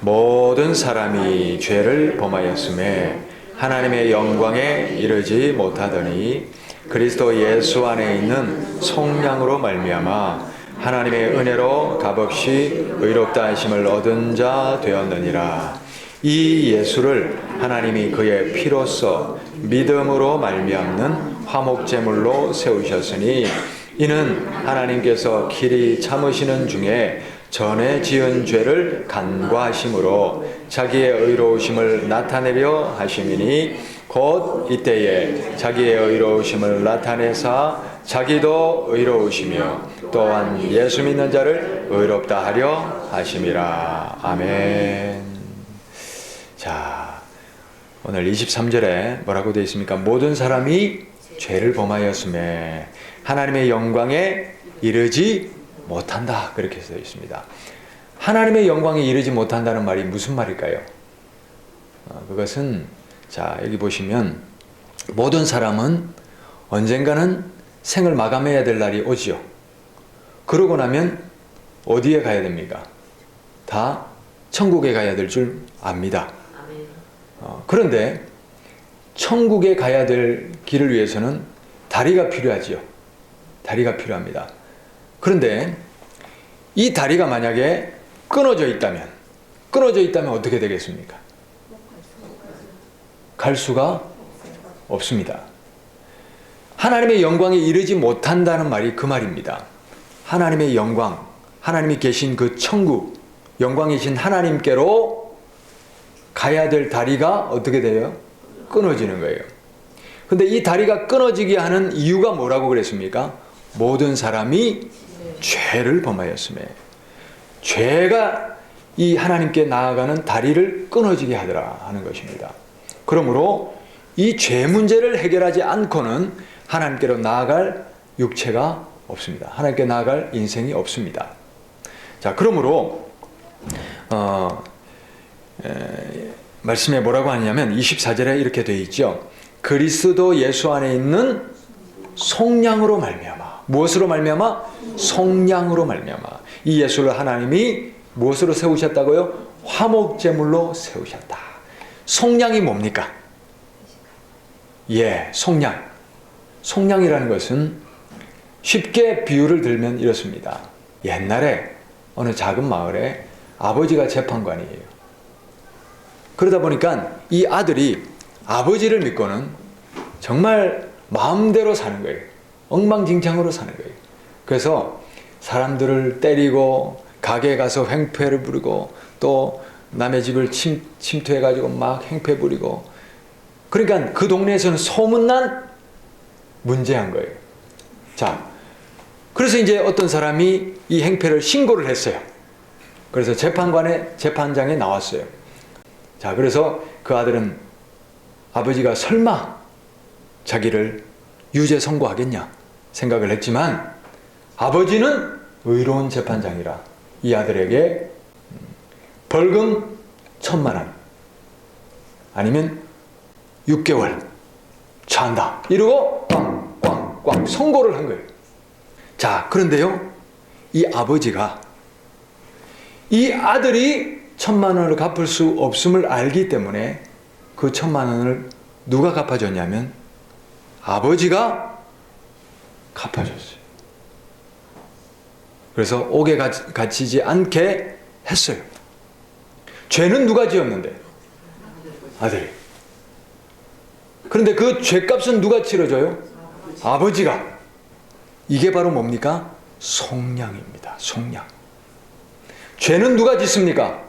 모든 사람이 죄를 범하였음에 하나님의 영광에 이르지 못하더니 그리스도 예수 안에 있는 성령으로 말미암아 하나님의 은혜로 값없이 의롭다 하심을 얻은 자 되었느니라. 이 예수를 하나님이 그의 피로써 믿음으로 말미암는 화목제물로 세우셨으니 이는 하나님께서 길이 참으시는 중에 전에 지은 죄를 간과하심으로 자기의 의로우심을 나타내려 하심이니 곧 이때에 자기의 의로우심을 나타내사 자기도 의로우시며 또한 예수 믿는 자를 의롭다 하려 하심이라. 아멘. 자, 오늘 23절에 뭐라고 되어 있습니까? 모든 사람이 죄를 범하였음에 하나님의 영광에 이르지 못한다, 그렇게 되어 있습니다. 하나님의 영광에 이르지 못한다는 말이 무슨 말일까요? 그것은 자, 여기 보시면 모든 사람은 언젠가는 생을 마감해야 될 날이 오지요. 그러고 나면 어디에 가야 됩니까? 다 천국에 가야 될 줄 압니다. 그런데 천국에 가야 될 길을 위해서는 다리가 필요하지요. 다리가 필요합니다. 그런데 이 다리가 만약에 끊어져 있다면 어떻게 되겠습니까? 갈 수가 없습니다. 하나님의 영광에 이르지 못한다는 말이 그 말입니다. 하나님의 영광, 하나님이 계신 그 천국, 영광이신 하나님께로 가야 될 다리가 어떻게 돼요? 끊어지는 거예요. 근데 이 다리가 끊어지게 하는 이유가 뭐라고 그랬습니까? 모든 사람이 죄를 범하였음에, 죄가 이 하나님께 나아가는 다리를 끊어지게 하더라 하는 것입니다. 그러므로 이 죄 문제를 해결하지 않고는 하나님께로 나아갈 육체가 없습니다. 하나님께 나아갈 인생이 없습니다. 자, 그러므로 말씀에 뭐라고 하냐면 24절에 이렇게 되어 있죠. 그리스도 예수 안에 있는 속량으로 말미암아. 무엇으로 말미암아? 속량으로 말미암아. 이 예수를 하나님이 무엇으로 세우셨다고요? 화목제물로 세우셨다. 속량이 뭡니까? 예, 속량. 속량이라는 것은 쉽게 비유를 들면 이렇습니다. 옛날에 어느 작은 마을에 아버지가 재판관이에요. 그러다 보니까 이 아들이 아버지를 믿고는 정말 마음대로 사는 거예요. 엉망진창으로 사는 거예요. 그래서 사람들을 때리고 가게에 가서 횡패를 부리고 또 남의 집을 침투해가지고 막 행패 부리고, 그러니까 그 동네에서는 소문난 문제한 거예요. 자, 그래서 이제 어떤 사람이 이 행패를 신고를 했어요. 그래서 재판장에 나왔어요. 자, 그래서 그 아들은 아버지가 설마 자기를 유죄 선고하겠냐 생각을 했지만 아버지는 의로운 재판장이라 이 아들에게 벌금 1,000,000원 아니면 6개월 처한다 이러고 꽝꽝꽝 선고를 한 거예요. 자, 그런데요, 이 아버지가 이 아들이 1,000,000원을 갚을 수 없음을 알기 때문에 그 1,000,000원을 누가 갚아줬냐면 아버지가 갚아줬어요. 그래서 옥에 갇히지 않게 했어요. 죄는 누가 지었는데? 아들이. 그런데 그 죄값은 누가 치러줘요? 아버지가. 이게 바로 뭡니까? 속량입니다. 속량. 죄는 누가 짓습니까?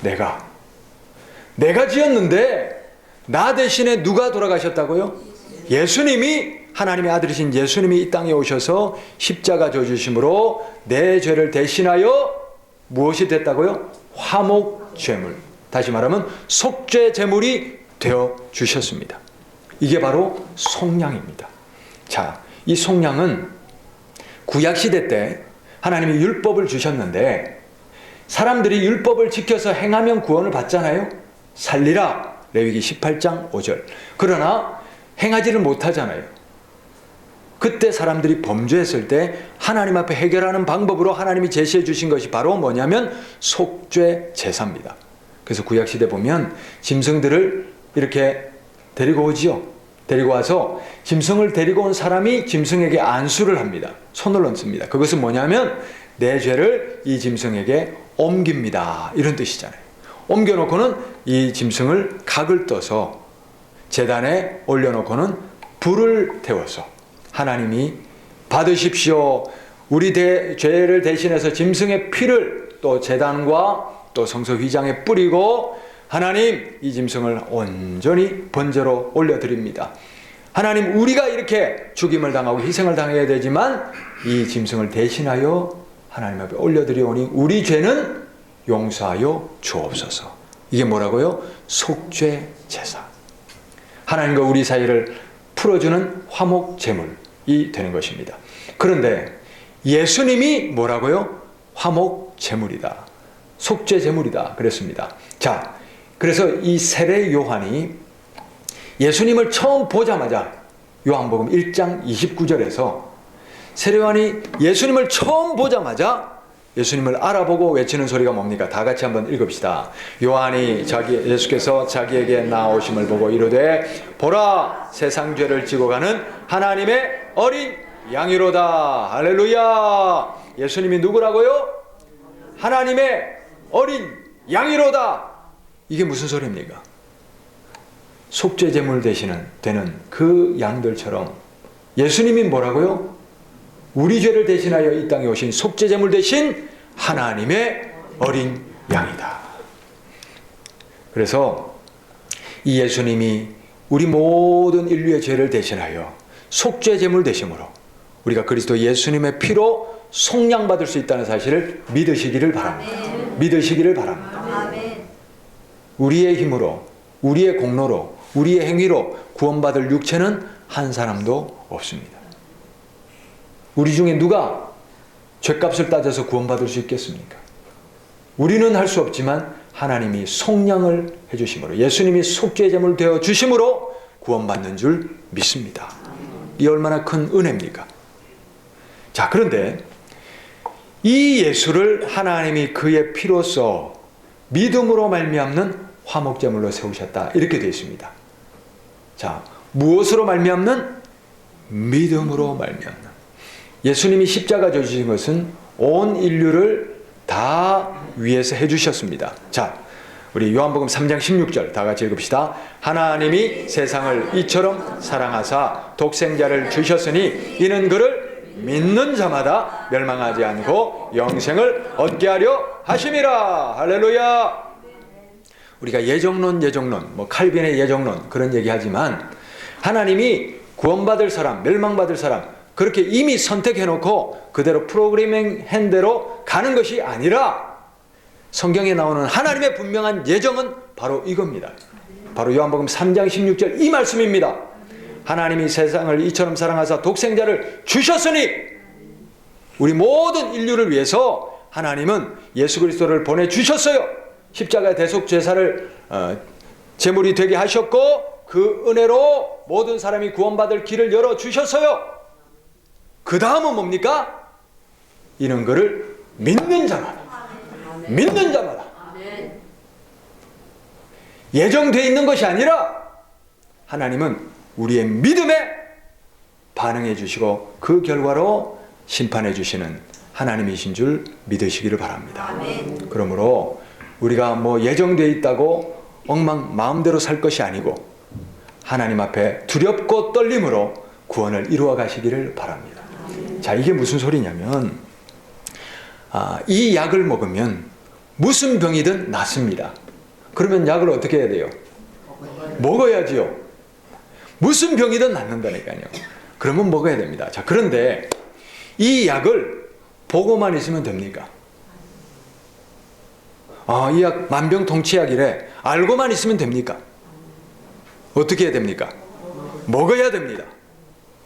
내가 지었는데 나 대신에 누가 돌아가셨다고요? 예수님이, 하나님의 아들이신 예수님이 이 땅에 오셔서 십자가 져주심으로 내 죄를 대신하여 무엇이 됐다고요? 화목제물, 다시 말하면 속죄 제물이 되어 주셨습니다. 이게 바로 속량입니다. 자, 이 속량은 구약시대 때 하나님이 율법을 주셨는데 사람들이 율법을 지켜서 행하면 구원을 받잖아요. 살리라, 레위기 18장 5절. 그러나 행하지를 못하잖아요. 그때 사람들이 범죄했을 때 하나님 앞에 해결하는 방법으로 하나님이 제시해 주신 것이 바로 뭐냐면 속죄 제사입니다. 그래서 구약시대 보면 짐승들을 이렇게 데리고 오지요. 데리고 와서 짐승을 데리고 온 사람이 짐승에게 안수를 합니다. 손을 얹습니다. 그것은 뭐냐면 내 죄를 이 짐승에게 옮깁니다. 이런 뜻이잖아요. 옮겨놓고는 이 짐승을 각을 떠서 제단에 올려놓고는 불을 태워서 하나님이 받으십시오. 우리 죄를 대신해서 짐승의 피를 또 제단과 또 성소 휘장에 뿌리고 하나님 이 짐승을 온전히 번제로 올려드립니다. 하나님 우리가 이렇게 죽임을 당하고 희생을 당해야 되지만 이 짐승을 대신하여 하나님 앞에 올려드리오니 우리 죄는 용서하여 주옵소서. 이게 뭐라고요? 속죄 제사. 하나님과 우리 사이를 풀어주는 화목 제물이 되는 것입니다. 그런데 예수님이 뭐라고요? 화목 제물이다. 속죄 제물이다. 그랬습니다. 자, 그래서 이 세례 요한이 예수님을 처음 보자마자 요한복음 1장 29절에서 세례 요한이 예수님을 처음 보자마자 예수님을 알아보고 외치는 소리가 뭡니까? 다 같이 한번 읽읍시다. 요한이 예수께서 자기에게 나오심을 보고 이르되 보라 세상 죄를 지고 가는 하나님의 어린 양이로다. 할렐루야. 예수님이 누구라고요? 하나님의 어린 양이로다. 이게 무슨 소리입니까? 속죄 제물 되는 그 양들처럼 예수님이 뭐라고요? 우리 죄를 대신하여 이 땅에 오신 속죄 제물 대신 하나님의 어린 양이다. 그래서 이 예수님이 우리 모든 인류의 죄를 대신하여 속죄 제물 되심으로 우리가 그리스도 예수님의 피로 속량받을 수 있다는 사실을 믿으시기를 바랍니다. 믿으시기를 바랍니다. 우리의 힘으로, 우리의 공로로, 우리의 행위로 구원받을 육체는 한 사람도 없습니다. 우리 중에 누가 죄값을 따져서 구원받을 수 있겠습니까? 우리는 할 수 없지만 하나님이 속량을 해주심으로 예수님이 속죄제물 되어 주심으로 구원받는 줄 믿습니다. 이 얼마나 큰 은혜입니까? 자, 그런데 이 예수를 하나님이 그의 피로써 믿음으로 말미암는 화목제물로 세우셨다. 이렇게 되어 있습니다. 자, 무엇으로 말미암는? 믿음으로 말미암는. 예수님이 십자가 져주신 것은 온 인류를 다 위해서 해주셨습니다. 자, 우리 요한복음 3장 16절 다 같이 읽읍시다. 하나님이 세상을 이처럼 사랑하사 독생자를 주셨으니 이는 그를 믿는 자마다 멸망하지 않고 영생을 얻게 하려 하심이라. 할렐루야. 우리가 예정론, 뭐 칼빈의 예정론 그런 얘기하지만 하나님이 구원받을 사람, 멸망받을 사람 그렇게 이미 선택해놓고 그대로 프로그래밍한 대로 가는 것이 아니라 성경에 나오는 하나님의 분명한 예정은 바로 이겁니다. 바로 요한복음 3장 16절 이 말씀입니다. 하나님이 세상을 이처럼 사랑하사 독생자를 주셨으니 우리 모든 인류를 위해서 하나님은 예수 그리스도를 보내주셨어요. 십자가의 대속 제사를 제물이 되게 하셨고 그 은혜로 모든 사람이 구원받을 길을 열어주셨어요. 그 다음은 뭡니까? 이는 그를 믿는 자마다. 믿는 자마다. 예정되어 있는 것이 아니라 하나님은 우리의 믿음에 반응해 주시고 그 결과로 심판해 주시는 하나님이신 줄 믿으시기를 바랍니다. 그러므로 우리가 뭐 예정되어 있다고 엉망 마음대로 살 것이 아니고 하나님 앞에 두렵고 떨림으로 구원을 이루어 가시기를 바랍니다. 자, 이게 무슨 소리냐면 이 약을 먹으면 무슨 병이든 낫습니다. 그러면 약을 어떻게 해야 돼요? 먹어야지요. 무슨 병이든 낫는다니까요. 그러면 먹어야 됩니다. 자, 그런데 이 약을 보고만 있으면 됩니까? 이 약 만병통치약이래. 알고만 있으면 됩니까? 어떻게 해야 됩니까? 먹어야 됩니다.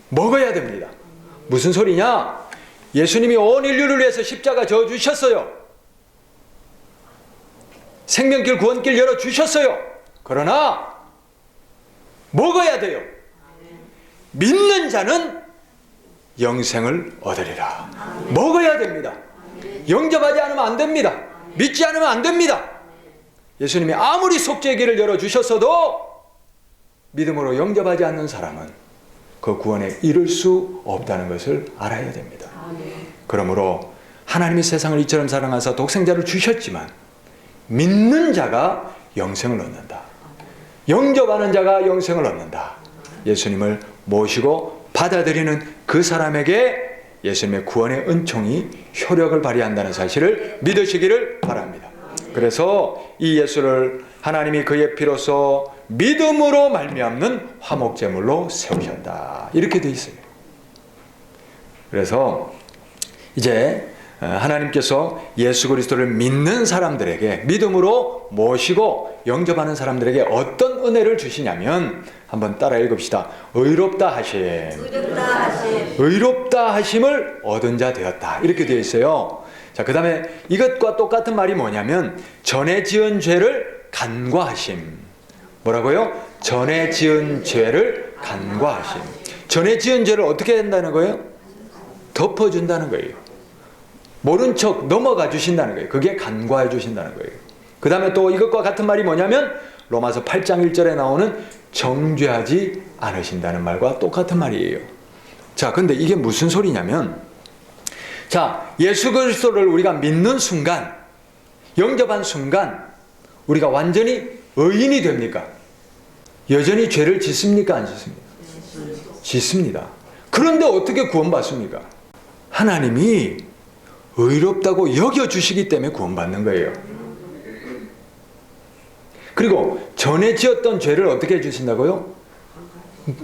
먹어야 됩니다. 무슨 소리냐? 예수님이 온 인류를 위해서 십자가 져 주셨어요. 생명길 구원길 열어 주셨어요. 그러나 먹어야 돼요. 믿는 자는 영생을 얻으리라. 먹어야 됩니다. 영접하지 않으면 안 됩니다. 믿지 않으면 안 됩니다. 예수님이 아무리 속죄의 길을 열어주셨어도 믿음으로 영접하지 않는 사람은 그 구원에 이를 수 없다는 것을 알아야 됩니다. 그러므로 하나님이 세상을 이처럼 사랑하사 독생자를 주셨지만 믿는 자가 영생을 얻는다. 영접하는 자가 영생을 얻는다. 예수님을 모시고 받아들이는 그 사람에게 예수님의 구원의 은총이 효력을 발휘한다는 사실을 믿으시기를 바랍니다. 그래서 이 예수를 하나님이 그의 피로써 믿음으로 말미암는 화목제물로 세우셨다. 이렇게 되어 있어요. 그래서 이제 하나님께서 예수 그리스도를 믿는 사람들에게 믿음으로 모시고 영접하는 사람들에게 어떤 은혜를 주시냐면 한번 따라 읽읍시다. 의롭다 하심을 얻은 자 되었다. 이렇게 되어 있어요. 자, 그 다음에 이것과 똑같은 말이 뭐냐면 전에 지은 죄를 간과하심. 뭐라고요? 전에 지은 죄를 간과하심. 전에 지은 죄를 어떻게 한다는 거예요? 덮어준다는 거예요. 모른 척 넘어가 주신다는 거예요. 그게 간과해 주신다는 거예요. 그 다음에 또 이것과 같은 말이 뭐냐면 로마서 8장 1절에 나오는 정죄하지 않으신다는 말과 똑같은 말이에요. 자, 근데 이게 무슨 소리냐면, 자, 예수 그리스도를 우리가 믿는 순간, 영접한 순간 우리가 완전히 의인이 됩니까? 여전히 죄를 짓습니까? 안 짓습니까? 짓습니다. 그런데 어떻게 구원받습니까? 하나님이 의롭다고 여겨주시기 때문에 구원받는 거예요. 그리고 전에 지었던 죄를 어떻게 해주신다고요?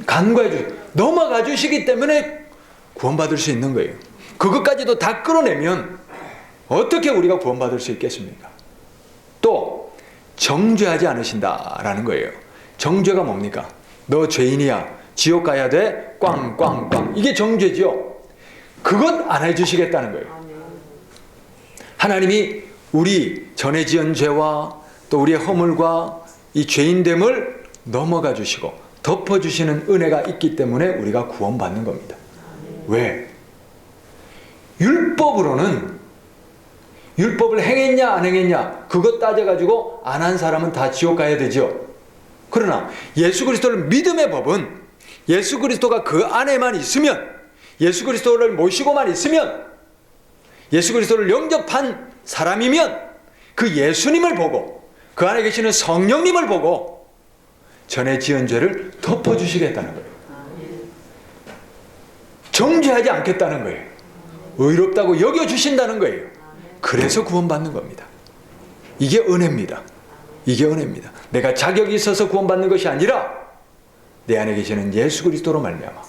간과해 주시고 넘어가 주시기 때문에 구원받을 수 있는 거예요. 그것까지도 다 끌어내면 어떻게 우리가 구원받을 수 있겠습니까? 또 정죄하지 않으신다라는 거예요. 정죄가 뭡니까? 너 죄인이야. 지옥 가야 돼. 꽝꽝꽝. 이게 정죄죠. 그것 안 해주시겠다는 거예요. 하나님이 우리 전에 지은 죄와 또 우리의 허물과 이 죄인됨을 넘어가 주시고 덮어주시는 은혜가 있기 때문에 우리가 구원받는 겁니다. 왜? 율법으로는 율법을 행했냐 안 행했냐 그것 따져가지고 안 한 사람은 다 지옥 가야 되죠. 그러나 예수 그리스도를 믿음의 법은 예수 그리스도가 그 안에만 있으면, 예수 그리스도를 모시고만 있으면, 예수 그리스도를 영접한 사람이면 그 예수님을 보고 그 안에 계시는 성령님을 보고 전에 지은 죄를 덮어주시겠다는 거예요. 정죄하지 않겠다는 거예요. 의롭다고 여겨주신다는 거예요. 그래서 구원받는 겁니다. 이게 은혜입니다. 이게 은혜입니다. 내가 자격이 있어서 구원받는 것이 아니라 내 안에 계시는 예수 그리스도로 말미암아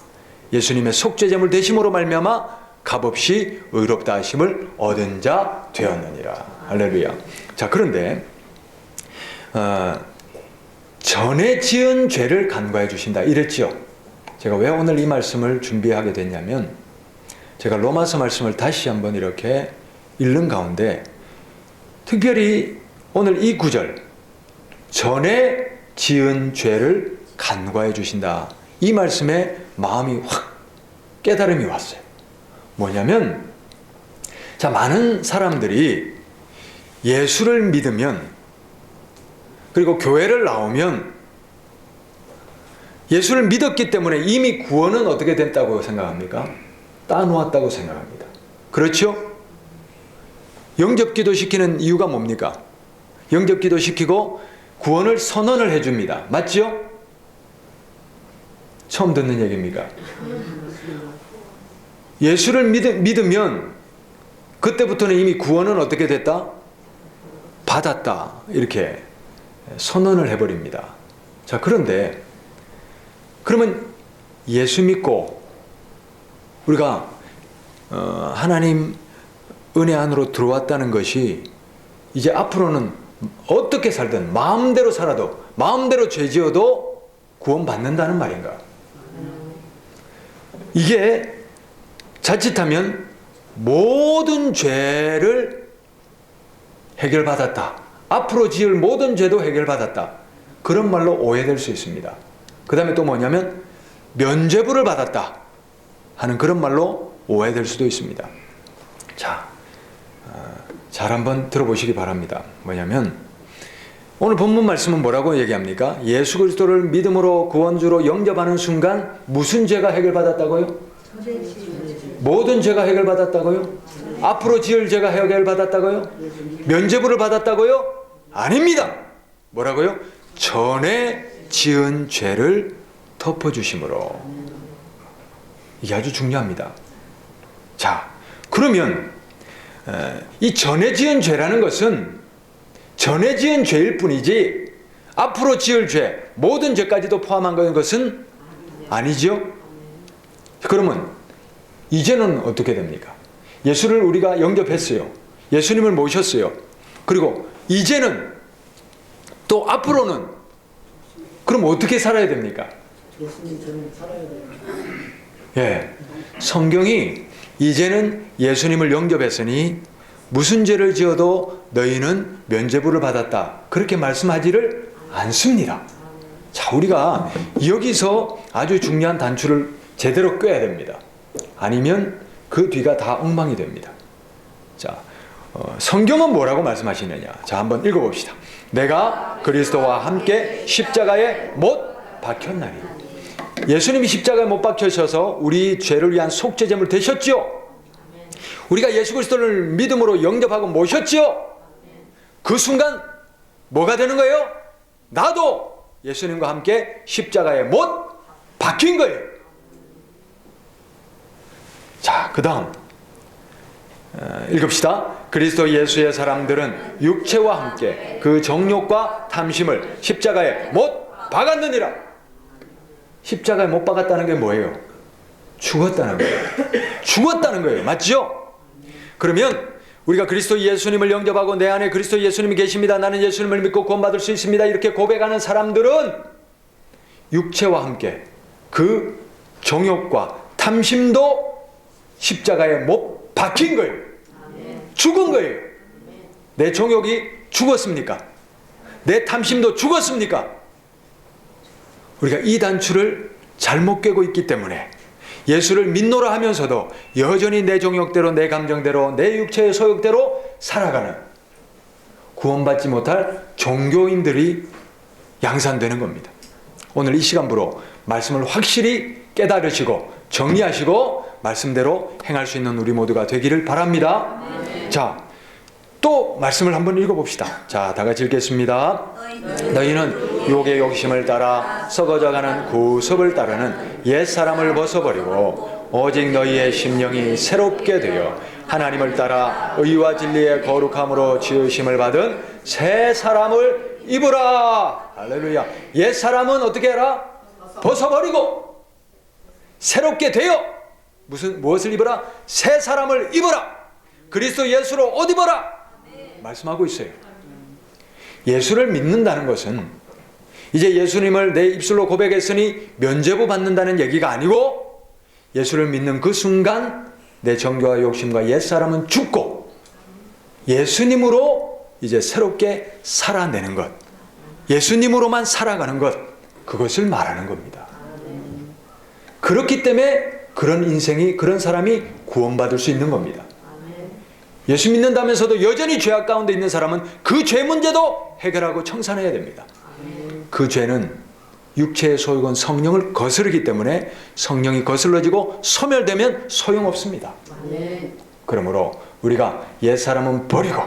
예수님의 속죄제물 되심으로 말미암아 값없이 의롭다 하심을 얻은 자 되었느니라. 할렐루야. 자, 그런데 전에 지은 죄를 간과해 주신다 이랬죠. 제가 왜 오늘 이 말씀을 준비하게 됐냐면 제가 로마서 말씀을 다시 한번 이렇게 읽는 가운데 특별히 오늘 이 구절 전에 지은 죄를 간과해 주신다 이 말씀에 마음이 확 깨달음이 왔어요. 뭐냐면, 자, 많은 사람들이 예수를 믿으면 그리고 교회를 나오면 예수를 믿었기 때문에 이미 구원은 어떻게 됐다고 생각합니까? 따놓았다고 생각합니다. 그렇죠? 영접기도 시키는 이유가 뭡니까? 영접기도 시키고 구원을 선언을 해줍니다. 맞죠? 처음 듣는 얘기입니까? 예수를 믿으면 그때부터는 이미 구원은 어떻게 됐다? 받았다. 이렇게 선언을 해버립니다. 자, 그런데 그러면 예수 믿고 우리가 하나님 은혜 안으로 들어왔다는 것이 이제 앞으로는 어떻게 살든 마음대로 살아도 마음대로 죄 지어도 구원받는다는 말인가? 이게 자칫하면 모든 죄를 해결받았다. 앞으로 지을 모든 죄도 해결받았다. 그런 말로 오해될 수 있습니다. 그 다음에 또 뭐냐면 면죄부를 받았다. 하는 그런 말로 오해될 수도 있습니다. 자, 잘 한번 들어보시기 바랍니다. 뭐냐면 오늘 본문 말씀은 뭐라고 얘기합니까? 예수 그리스도를 믿음으로 구원주로 영접하는 순간 무슨 죄가 해결받았다고요? 모든 죄가 해결받았다고요? 앞으로 지을 죄가 해결받았다고요? 면죄부를 받았다고요? 아닙니다. 뭐라고요? 전에 지은 죄를 덮어주심으로. 이게 아주 중요합니다. 자, 그러면 이 전에 지은 죄라는 것은 전에 지은 죄일 뿐이지 앞으로 지을 죄, 모든 죄까지도 포함한 것은 아니죠. 그러면 이제는 어떻게 됩니까? 예수를 우리가 영접했어요. 예수님을 모셨어요. 그리고 이제는 또 앞으로는 그럼 어떻게 살아야 됩니까? 예수님처럼 살아야 돼요. 예, 성경이 이제는 예수님을 영접했으니 무슨 죄를 지어도 너희는 면죄부를 받았다, 그렇게 말씀하지를 않습니다. 자, 우리가 여기서 아주 중요한 단추를 제대로 꿰야 됩니다. 아니면 그 뒤가 다 엉망이 됩니다. 자, 성경은 뭐라고 말씀하시느냐? 자, 한번 읽어봅시다. 내가 그리스도와 함께 십자가에 못 박혔나니. 예수님이 십자가에 못 박히셔서 우리 죄를 위한 속죄제물 되셨죠. 우리가 예수 그리스도를 믿음으로 영접하고 모셨지요. 그 순간 뭐가 되는 거예요? 나도 예수님과 함께 십자가에 못 박힌 거예요. 자, 그 다음 읽읍시다. 그리스도 예수의 사람들은 육체와 함께 그 정욕과 탐심을 십자가에 못 박았느니라. 십자가에 못 박았다는 게 뭐예요? 죽었다는 거예요. 죽었다는 거예요. 맞죠? 그러면 우리가 그리스도 예수님을 영접하고 내 안에 그리스도 예수님이 계십니다, 나는 예수님을 믿고 구원받을 수 있습니다, 이렇게 고백하는 사람들은 육체와 함께 그 정욕과 탐심도 십자가에 못 박힌 거예요. 죽은 거예요. 내 정욕이 죽었습니까? 내 탐심도 죽었습니까? 우리가 이 단추를 잘못 꿰고 있기 때문에 예수를 믿노라 하면서도 여전히 내 정욕대로, 내 감정대로, 내 육체의 소욕대로 살아가는 구원받지 못할 종교인들이 양산되는 겁니다. 오늘 이 시간부로 말씀을 확실히 깨달으시고 정리하시고 말씀대로 행할 수 있는 우리 모두가 되기를 바랍니다. 자, 또 말씀을 한번 읽어봅시다. 자, 다 같이 읽겠습니다. 너희는 육의 욕심을 따라 썩어져가는 구습을 따르는 옛사람을 벗어버리고 오직 너희의 심령이 새롭게 되어 하나님을 따라 의와 진리의 거룩함으로 지으심을 받은 새 사람을 입으라. 할렐루야. 옛사람은 어떻게 해라? 벗어버리고 새롭게 되어 무엇을 입어라? 새 사람을 입어라. 그리스도 예수로 옷 입어라. 말씀하고 있어요. 예수를 믿는다는 것은 이제 예수님을 내 입술로 고백했으니 면죄부 받는다는 얘기가 아니고 예수를 믿는 그 순간 내 정욕과 욕심과 옛사람은 죽고 예수님으로 이제 새롭게 살아내는 것, 예수님으로만 살아가는 것, 그것을 말하는 겁니다. 그렇기 때문에 그런 인생이, 그런 사람이 구원받을 수 있는 겁니다. 예수 믿는다면서도 여전히 죄악 가운데 있는 사람은 그 죄 문제도 해결하고 청산해야 됩니다. 그 죄는 육체의 소욕은 성령을 거스르기 때문에 성령이 거슬러지고 소멸되면 소용없습니다. 그러므로 우리가 옛사람은 버리고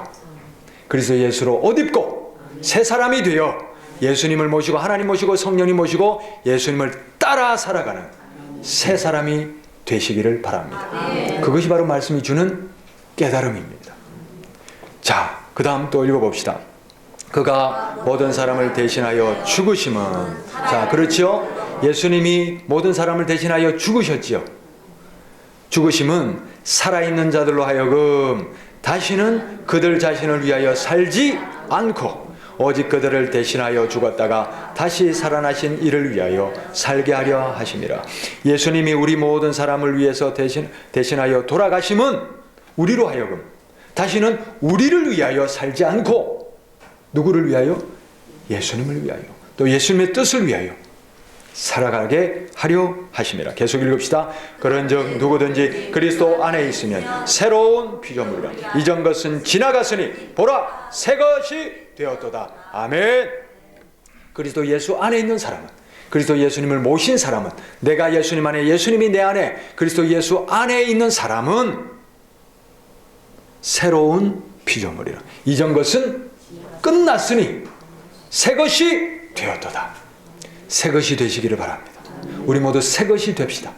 그리스도 예수로 옷 입고 새 사람이 되어 예수님을 모시고 하나님 모시고 성령님 모시고 예수님을 따라 살아가는 새 사람이 되시기를 바랍니다. 그것이 바로 말씀이 주는 깨달음입니다. 자, 그 다음 또 읽어봅시다. 그가 모든 사람을 대신하여 죽으심은, 자, 그렇죠? 예수님이 모든 사람을 대신하여 죽으셨지요. 죽으심은 살아있는 자들로 하여금 다시는 그들 자신을 위하여 살지 않고 오직 그들을 대신하여 죽었다가 다시 살아나신 이를 위하여 살게 하려 하심이라. 예수님이 우리 모든 사람을 위해서 대신하여 돌아가심은 우리로 하여금 다시는 우리를 위하여 살지 않고 누구를 위하여? 예수님을 위하여, 또 예수님의 뜻을 위하여 살아가게 하려 하심이라. 계속 읽읍시다. 그런즉 누구든지 그리스도 안에 있으면 새로운 피조물이라. 이전 것은 지나갔으니 보라 새 것이 되었도다. 아멘. 그리스도 예수 안에 있는 사람은, 그리스도 예수님을 모신 사람은, 내가 예수님 안에, 예수님이 내 안에, 그리스도 예수 안에 있는 사람은 새로운 피조물이라. 이전 것은 끝났으니 새 것이 되었도다. 새 것이 되시기를 바랍니다. 우리 모두 새 것이 됩시다.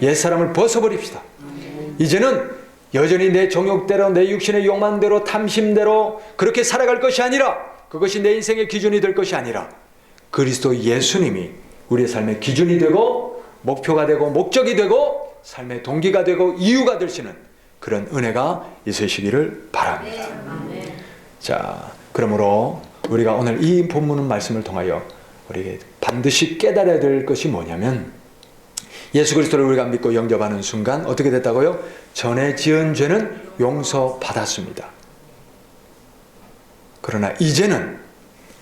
옛사람을 벗어버립시다. 이제는 여전히 내 정욕대로, 내 육신의 욕망대로, 탐심대로 그렇게 살아갈 것이 아니라, 그것이 내 인생의 기준이 될 것이 아니라 그리스도 예수님이 우리의 삶의 기준이 되고 목표가 되고 목적이 되고 삶의 동기가 되고 이유가 되시는 그런 은혜가 있으시기를 바랍니다. 자, 그러므로 우리가 오늘 이 본문 말씀을 통하여 우리에게 반드시 깨달아야 될 것이 뭐냐면, 예수 그리스도를 우리가 믿고 영접하는 순간 어떻게 됐다고요? 전에 지은 죄는 용서받았습니다. 그러나 이제는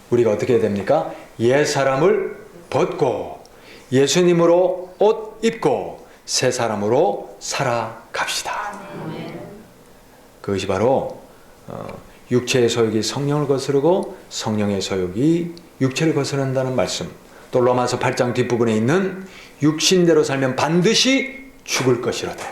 우리가 어떻게 해야 됩니까? 옛 사람을 벗고 예수님으로 옷 입고 새 사람으로 살아갑시다. 그것이 바로 육체의 소욕이 성령을 거스르고 성령의 소욕이 육체를 거스른다는 말씀. 또 로마서 8장 뒷부분에 있는 육신대로 살면 반드시 죽을 것이로되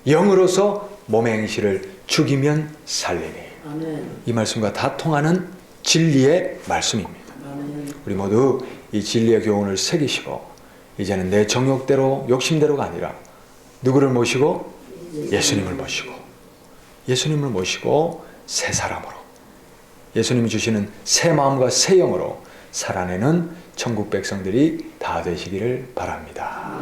영으로서 몸의 행실을 죽이면 살리니. 아멘. 이 말씀과 다 통하는 진리의 말씀입니다. 아멘. 우리 모두 이 진리의 교훈을 새기시고 이제는 내 정욕대로 욕심대로가 아니라 누구를 모시고? 예수님을 모시고, 예수님을 모시고 새 사람으로, 예수님이 주시는 새 마음과 새 영으로 살아내는 천국 백성들이 다 되시기를 바랍니다.